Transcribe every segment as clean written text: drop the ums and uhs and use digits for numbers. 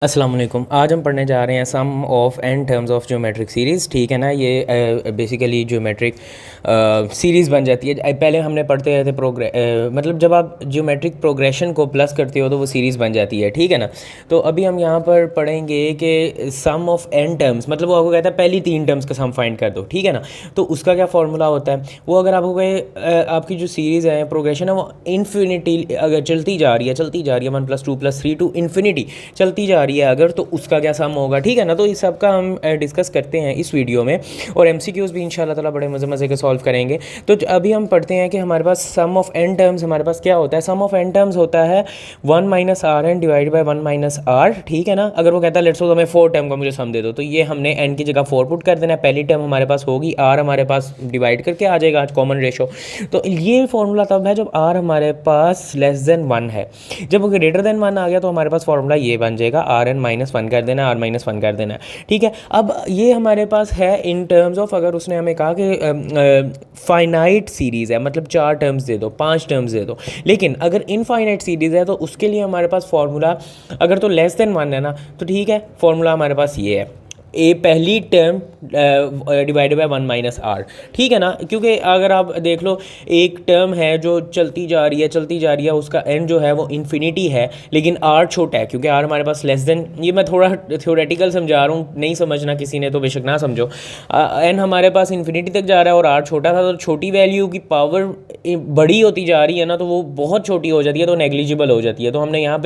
अस्सलाम वालेकुम। आज हम पढ़ने जा रहे हैं sum of N terms of geometric series. ठीक है ना, ये बेसिकली ज्योमेट्रिक सीरीज़ बन जाती है। पहले हमने पढ़ते रहते मतलब जब आप ज्योमेट्रिक प्रोग्रेशन को प्लस करते हो तो वो सीरीज़ बन जाती है। ठीक है ना, तो अभी हम यहाँ पर पढ़ेंगे कि सम ऑफ एन टर्म्स, मतलब वो आपको कहता है पहली 3 टर्म्स का सम फाइंड कर दो। ठीक है ना, तो उसका क्या फॉर्मूला होता है वो, अगर आपको कहे आपकी जो सीरीज़ है प्रोग्रेशन है वो इन्फिनिटी अगर चलती जा रही है 1 + 2 + 3 टू इन्फिनिटी चलती जा रही है अगर, तो उसका क्या सम होगा। ठीक है ना, तो इस सब का हम डिस्कस करते हैं इस वीडियो में, और एमसीक्यूज़ भी इंशाल्लाह ताला बड़े मज़े मज़े के सॉल्व करेंगे। तो अभी हम पढ़ते हैं कि हमारे पास सम ऑफ एन टर्म्स हमारे पास क्या होता है। सम ऑफ एन टर्म्स होता है 1 - Rn डिवाइड बाई 1 - R। ठीक है ना, अगर वो कहता है लेट्स सपोज हमें 4 टर्म का मुझे सम दे दो, तो ये हमने एन की जगह 4 पुट कर देना है। पहली टर्म हमारे पास होगी R, हमारे पास डिवाइड करके आ जाएगा कॉमन रेशो। तो ये फॉर्मूला तब है जब R हमारे पास लेस देन 1 है। जब ग्रेटर देन 1 आ गया तो हमारे पास फॉर्मूला ये बन जाएगा Rn -1 कर देना, R -1 कर देना। ठीक है, अब ये हमारे पास है इन टर्म्स ऑफ, अगर उसने हमें कहा कि फाइनाइट सीरीज़ है, मतलब 4 टर्म्स दे दो, 5 टर्म्स दे दो। लेकिन अगर इनफाइनाइट सीरीज़ है तो उसके लिए हमारे पास फॉर्मूला, अगर तो लेस देन 1 है ना, तो ठीक है, फॉर्मूला हमारे पास ये है, ए पहली टर्म डिवाइडेड बाय 1 - R। ठीक है ना, क्योंकि अगर आप देख लो एक टर्म है जो चलती जा रही है, उसका एन जो है वो इन्फिनिटी है, लेकिन R छोटा है, क्योंकि R हमारे पास लेस देन, ये मैं थोड़ा थ्योरेटिकल समझा रहा हूँ, नहीं समझना किसी ने तो बेशक ना समझो। एन हमारे पास इन्फिनिटी तक जा रहा है और R छोटा था, तो छोटी वैल्यू की पावर बड़ी होती जा रही है ना, तो वो बहुत छोटी हो जाती है, तो नेग्लिजिबल हो जाती है। तो हमने यहाँ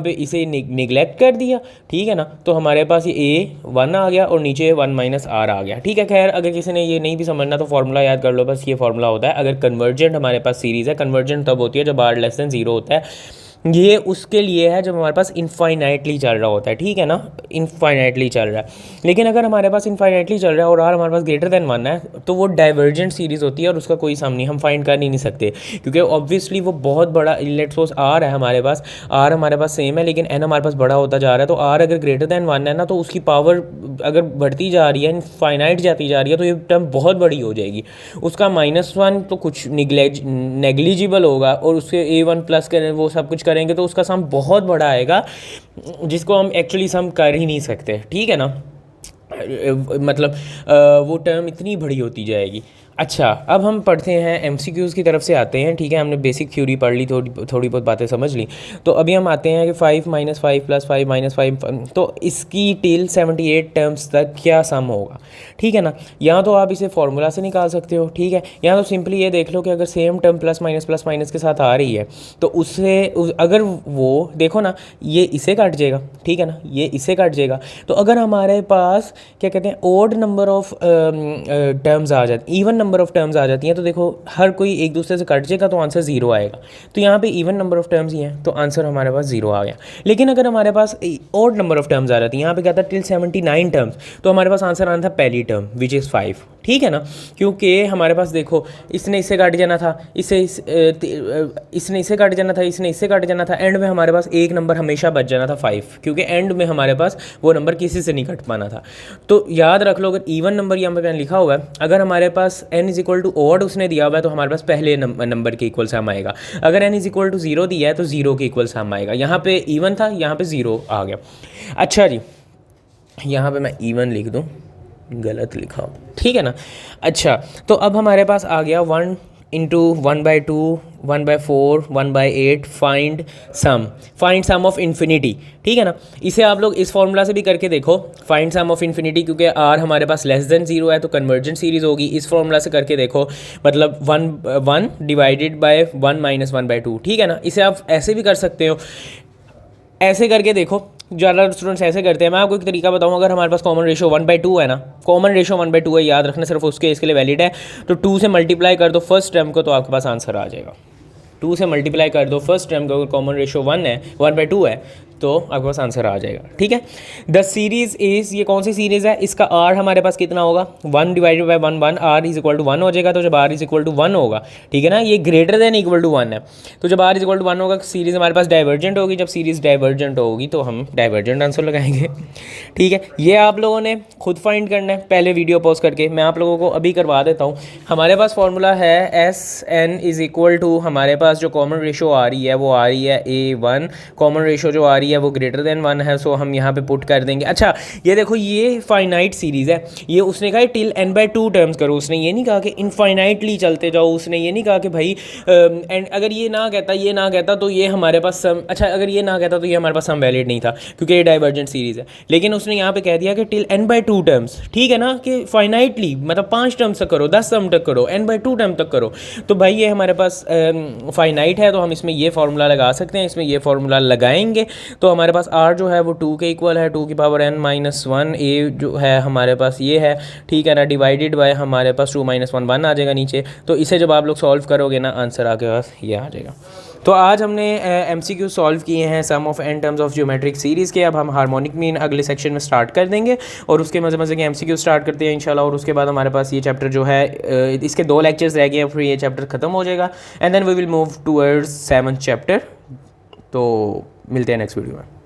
पे इसे निगलेक्ट कर दिया। ठीक है ना, तो हमारे पास ये A1 आ गया और नीचे 1 - R आ गया। ठीक है, खैर अगर किसी ने ये नहीं भी समझना तो फॉर्मूला याद कर लो, बस ये फॉर्मूला होता है अगर कन्वर्जेंट हमारे पास सीरीज़ है। कन्वर्जेंट तब होती है जब R <0 होता है। ये उसके लिए है जब हमारे पास इनफाइनाइटली चल रहा होता है। ठीक है ना, इनफाइनाइटली चल रहा है। लेकिन अगर हमारे पास इनफाइनाइटली चल रहा है और R हमारे पास ग्रेटर देन 1 है, तो वो डाइवर्जेंट सीरीज़ होती है और उसका कोई सम नहीं, हम फाइंड कर ही नहीं सकते, क्योंकि ऑब्वियसली वो बहुत बड़ा, लेट्स सपोज R है हमारे पास, R हमारे पास सेम है लेकिन N हमारे पास बड़ा होता जा रहा है। तो R अगर ग्रेटर देन 1 है ना, तो उसकी पावर अगर बढ़ती जा रही है, इनफाइनाइट जाती जा रही है, तो ये टर्म बहुत बड़ी हो जाएगी। उसका -1 तो कुछ नेग्लिजिबल होगा, और उसके A1 प्लस करें, वो सब कुछ करेंगे तो उसका सम बहुत बड़ा आएगा, जिसको हम एक्चुअली सम कर ही नहीं सकते। ठीक है ना, मतलब वो टर्म इतनी बड़ी होती जाएगी। अच्छा, अब हम पढ़ते हैं एमसीक्यूज़ की तरफ से आते हैं। ठीक है, हमने बेसिक थ्योरी पढ़ ली, थोड़ी बहुत बातें समझ ली। तो अभी हम आते हैं कि 5 - 5 + 5 - 5, तो इसकी टिल 78 टर्म्स तक क्या सम होगा। ठीक है ना, यहाँ तो आप इसे फॉर्मूला से निकाल सकते हो। ठीक है, यहाँ तो सिंपली ये देख लो कि अगर सेम टर्म प्लस माइनस के साथ आ रही है, तो अगर वो देखो ना, ये इसे काट जाएगा। ठीक है ना, ये इसे काट जाएगा। तो अगर हमारे पास क्या कहते हैं ओड नंबर ऑफ टर्म्स आ जाती, इवन नंबर ऑफ टर्म्स आ जाती हैं, तो देखो हर कोई एक दूसरे से कट जाएगा तो आंसर 0 आएगा। तो यहाँ पे इवन नंबर ऑफ टर्म्स ही हैं, तो आंसर हमारे पास 0 आ गया। लेकिन अगर हमारे पास ओड नंबर ऑफ टर्म्स आ जाती हैं, यहाँ पे क्या था टिल 79 टर्म्स, तो हमारे पास आंसर आना था पहली टर्म विच इज़ 5। ठीक है ना, क्योंकि हमारे पास देखो इसने इससे काट जाना था, इसने इससे काट जाना था, इसने इससे काट जाना था, एंड में हमारे पास एक नंबर हमेशा बच जाना था 5, क्योंकि एंड में हमारे पास वो नंबर किसी से नहीं कट पाना था। तो याद रख लो, अगर इवन नंबर यहाँ पे मैंने लिखा हुआ है, अगर हमारे पास n = ऑड उसने दिया हुआ है, तो हमारे पास पहले नंबर के इक्वल सम आएगा। अगर n = 0 दिया है तो 0 के इक्वल सम आएगा। यहाँ पे इवन था, यहाँ पे 0 आ गया। अच्छा जी, यहाँ पे मैं इवन लिख दूँ, गलत लिखा। ठीक है ना, अच्छा, तो अब हमारे पास आ गया 1 × 1/2, 1/4, 1/8, फाइंड सम ऑफ इन्फिनिटी। ठीक है ना, इसे आप लोग इस फॉर्मूला से भी करके देखो, फाइंड सम ऑफ इन्फिनिटी, क्योंकि R हमारे पास लेस देन 0 है तो कन्वर्जेंट सीरीज होगी। इस फॉर्मूला से करके देखो, मतलब 1 डिवाइडेड बाय 1 - 1/2। ठीक है ना, इसे आप ऐसे भी कर सकते हो, ऐसे करके देखो। ज़्यादा स्टूडेंट्स ऐसे करते हैं। मैं आपको एक तरीका बताऊं, अगर हमारे पास कॉमन रेशो 1/2 है ना, कॉमन रेशो 1/2 है, याद रखना, सिर्फ उसके इसके लिए वैलिड है। तो 2 से मल्टीप्लाई कर दो फर्स्ट टर्म को, तो आपके पास आंसर आ जाएगा। 2 से मल्टीप्लाई कर दो फर्स्ट टर्म को, अगर कॉमन रेशो 1/2 है, तो आपके पास आंसर आ जाएगा। ठीक है, द सीरीज इज, ये कौन सी सीरीज़ है, इसका R हमारे पास कितना होगा, 1 डिवाइडेड बाय 1 R = 1 हो जाएगा। तो जब R = 1 होगा, ठीक है ना, ये ग्रेटर देन इक्वल टू 1 है, तो जब R = 1 होगा सीरीज़ हमारे पास डाइवर्जेंट होगी। जब सीरीज़ डाइवर्जेंट होगी तो हम डाइवर्जेंट आंसर लगाएंगे। ठीक है, ये आप लोगों ने खुद फाइंड करना है, पहले वीडियो पॉज करके। मैं आप लोगों को अभी करवा देता हूँ। हमारे पास फॉर्मूला है SN = हमारे पास जो कॉमन रेशो आ रही है वो आ रही है A1, कॉमन रेशो जो आ रही है वो ग्रेटर देन 1 है, सो हम यहाँ पे पुट कर देंगे। अच्छा ये देखो ये फाइनाइट सीरीज़ है, ये उसने कहा टिल n/2 टर्म्स करो, उसने ये नहीं कहा कि इनफाइनाइटली चलते जाओ, उसने ये नहीं कहा कि भाई एंड अगर ये ना कहता तो ये हमारे पास सम, अच्छा अगर ये ना कहता तो ये हमारे पास सम वैलिड नहीं था क्योंकि ये डाइवर्जेंट सीरीज़ है, लेकिन उसने यहाँ पे कह दिया कि टिल n/2 टर्म्स, ठीक है ना, कि फाइनाइटली मतलब 5 टर्म्स तक करो, 10 टर्म तक करो, n/2 टर्म तक करो। तो भाई ये हमारे पास फाइनाइट है, तो हम इसमें ये फार्मूला लगा सकते हैं, इसमें ये फार्मूला लगाएंगे तो हमारे पास r जो है वो 2 के इक्वल है, 2 की पावर n-1, a जो है हमारे पास ये है, ठीक है ना, डिवाइडेड बाय हमारे पास 2 - 1 1 आ जाएगा नीचे। तो इसे जब आप लोग सॉल्व करोगे ना आंसर आपके पास ये आ जाएगा। तो आज हमने MCQ सॉल्व किए हैं sum of n terms of geometric series के। अब हम हार्मोनिक मीन अगले सेक्शन में स्टार्ट कर देंगे और उसके मज़े मज़े के MCQ स्टार्ट करते हैं इंशाल्लाह। और उसके बाद हमारे पास ये चैप्टर जो है इसके 2 लेक्चर्स रह गए हैं, फिर ये चैप्टर ख़त्म हो जाएगा and then we will move towards 7th chapter. तो मिलते हैं नेक्स्ट वीडियो में।